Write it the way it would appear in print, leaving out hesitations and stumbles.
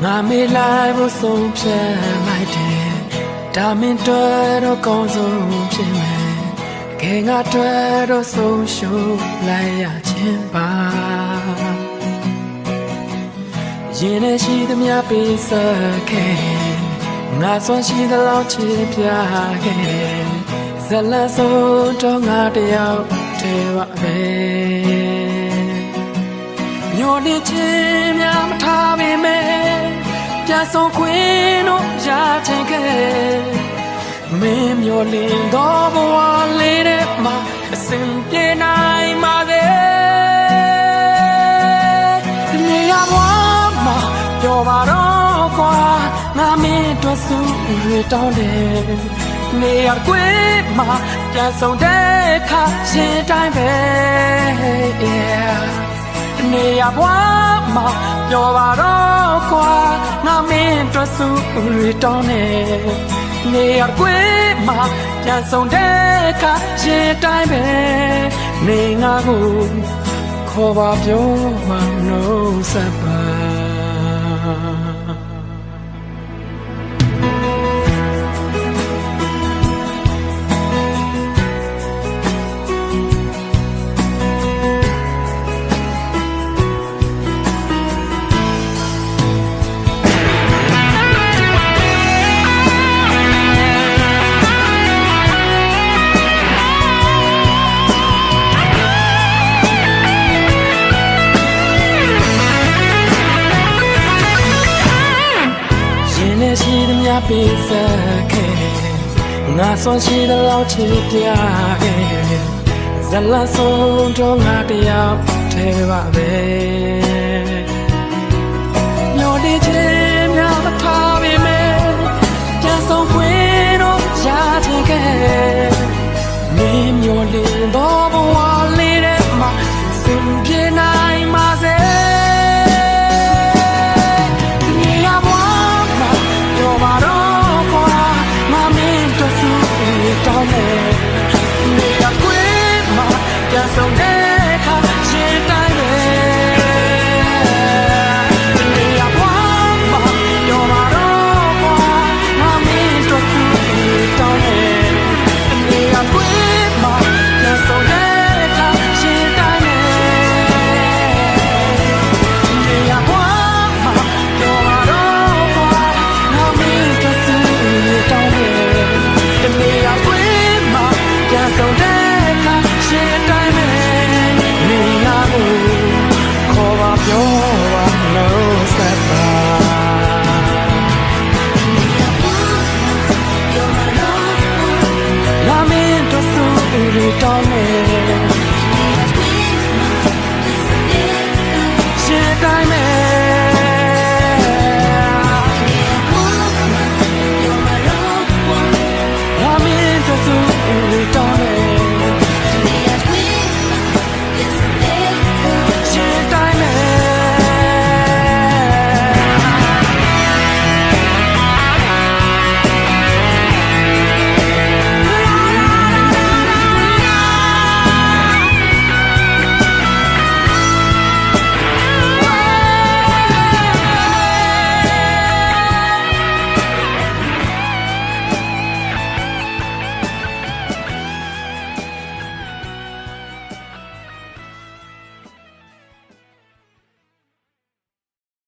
ငါမေးလိုက်ဖို့ဆုံးဖြတ်လိုက်တယ်ဒါမင်းတွေ့တော့ကောင်းဆုံးဖြစ်မယ်ခဲငါတွေ့တော့ဆုံးရှုံးလိုက်ရခြင်းပါရင်နဲ့ရှိသမျှပေးဆက်ခဲ့ငါစွမ်းရှိသလောက်ချစ်ပြခဲ့ဇလန်းဆုံးတော့ငါတယောက်တည်းပါပဲညိုနေခြင်းများမထားပေမဲ့ပြန်ဆုံးခွင့်တော့ရချင်ခဲ့မင်းမျိုးလင်းတော့ဘဝလေးတဲ့မှာအစဉ်ပြေနိုင်ပါသေးနေရဘဝမှာပြောပါတော့ကွာငါမင်းတို့စုရတောင်းတယ်နေရကွေးမှာပြန်ဆုံးတဲ့ခါရှင်တိုင်းပဲနေရဘွားမှာပြောပါတော့ကွာငါမင်းတို့စုရတောင်းနေနေရကွေးမှာပြန်ဆုံးတဲ့ခါရှင်တိုင်းပဲနေငါကိုခေါ်ပါပြောပါလို့စပါရှိသမျှပေးဆက်ခဲ့ငါစွမ်းရှိသလောက်ချစ်ပြခဲ့ဇလန်းဆုံးတော့ငါတယောက်တည်းပါပဲ